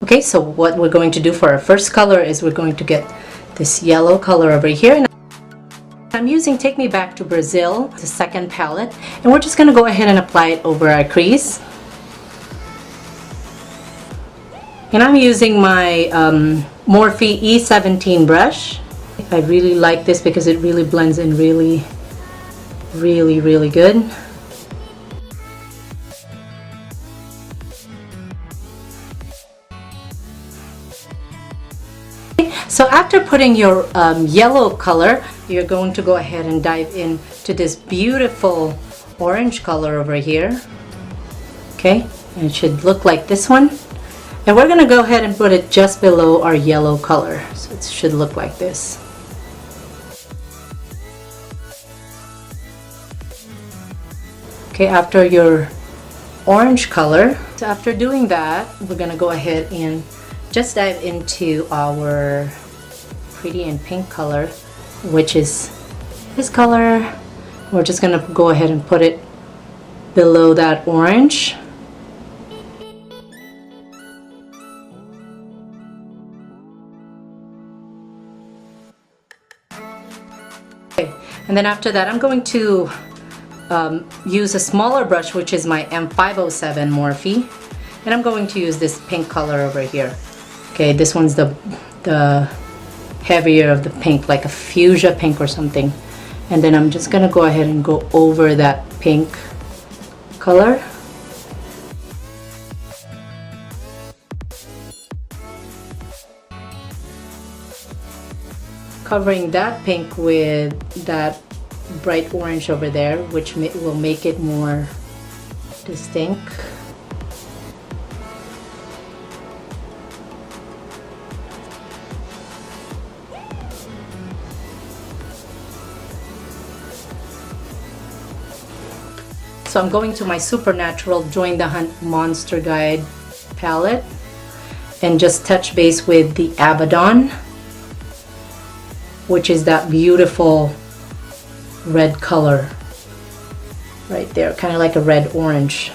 Okay, so what we're going to do for our first color is we're going to get this yellow color over here. And I'm using Take Me Back to Brazil, the second palette, and we're just going to go ahead and apply it over our crease. And I'm using my Morphe E17 brush. I really like this because it really blends in really good. So after putting your yellow color, you're going to go ahead and dive into this beautiful orange color over here. Okay, and it should look like this one. And we're going to go ahead and put it just below our yellow color. So it should look like this. Okay, after your orange color, so after doing that, we're going to go ahead and just dive into our pretty and pink color, which is this color. We're just going to go ahead and put it below that orange. Okay, and then after that, I'm going to use a smaller brush, which is my M507 Morphe, and I'm going to use this pink color over here. Okay, this one's the heavier of the pink, like a fuchsia pink or something. And then I'm just gonna go ahead and go over that pink color. Covering that pink with that bright orange over there, which will make it more distinct. So I'm going to my Supernatural Join the Hunt Monster Guide palette and just touch base with the Abaddon, which is that beautiful red color right there, kind of like a red orange.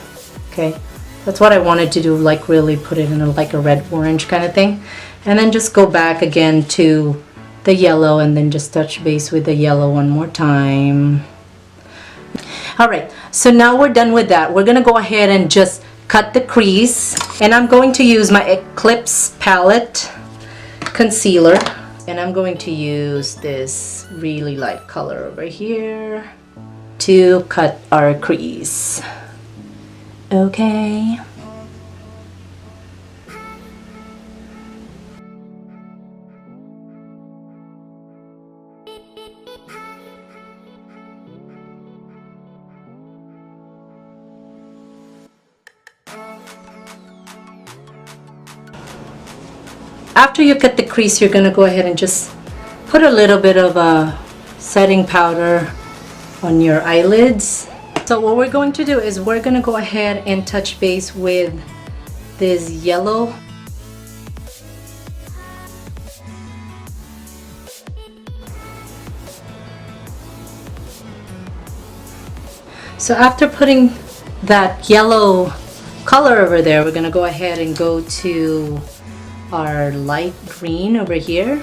Okay, that's what I wanted to do, like really put it in like a red orange kind of thing. And then just go back again to the yellow and then just touch base with the yellow one more time. Alright, so now we're done with that. We're gonna go ahead and just cut the crease, and I'm going to use my Eclipse palette concealer, and I'm going to use this really light color over here to cut our crease. Okay. After you cut the crease, you're going to go ahead and just put a little bit of a setting powder on your eyelids. So what we're going to do is we're going to go ahead and touch base with this yellow. So after putting that yellow color over there, we're going to go ahead and go to our light green over here,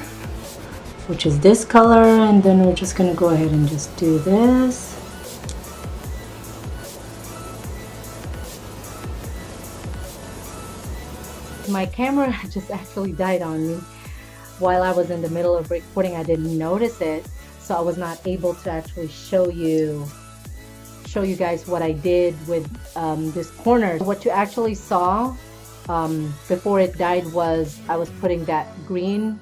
which is this color, and then we're just going to go ahead and just do this. My camera just actually died on me while I was in the middle of recording. I didn't notice it, so I was not able to actually show you guys what I did with this corner. What you actually saw before it died was I was putting that green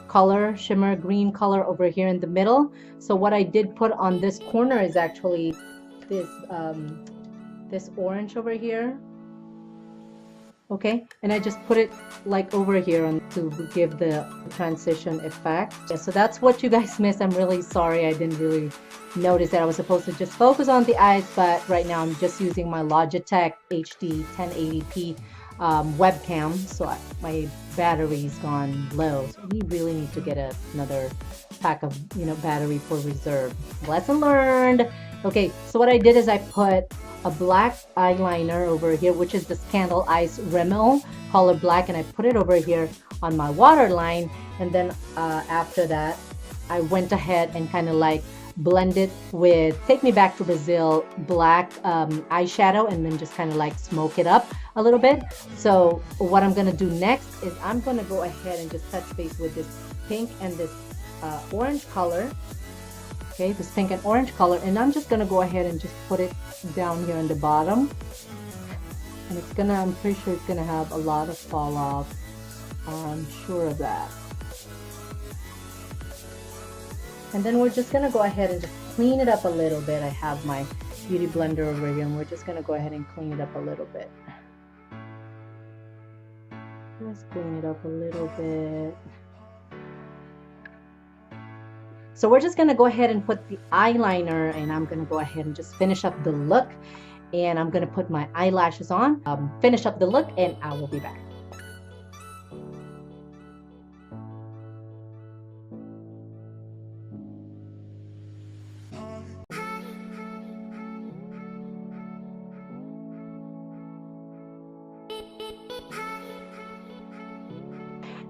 color, shimmer green color over here in the middle. So what I did put on this corner is actually this this orange over here. Okay, and I just put it like over here to give the transition effect. Yeah, so that's what you guys missed. I'm really sorry I didn't really notice that. I was supposed to just focus on the eyes, but right now I'm just using my Logitech HD 1080p webcam, so my battery's gone low, so we really need to get another pack of battery for reserve. Lesson learned. Okay, so what I did is I put a black eyeliner over here, which is the Candle Eyes Rimmel color black, and I put it over here on my waterline. And then after that, I went ahead and kind of like blended with Take Me Back to Brazil black eyeshadow, and then just kind of like smoke it up a little bit. So what I'm gonna do next is I'm gonna go ahead and just touch base with this pink and this orange color. Okay, this pink and orange color, and I'm just gonna go ahead and just put it down here on the bottom. And it's gonna, I'm pretty sure it's gonna have a lot of fall off. I'm sure of that. And then we're just gonna go ahead and just clean it up a little bit. I have my beauty blender over here, and we're just gonna go ahead and clean it up a little bit. Let's clean it up a little bit. So we're just gonna go ahead and put the eyeliner, and I'm gonna go ahead and just finish up the look. And I'm gonna put my eyelashes on, finish up the look, and I will be back.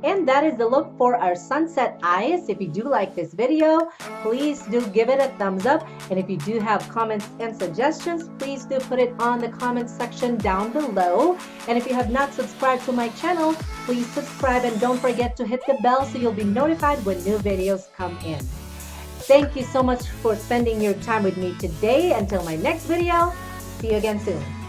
And that is the look for our sunset eyes. If you do like this video, please do give it a thumbs up. And if you do have comments and suggestions, please do put it on the comment section down below. And if you have not subscribed to my channel, please subscribe, and don't forget to hit the bell so you'll be notified when new videos come in. Thank you so much for spending your time with me today. Until my next video, see you again soon.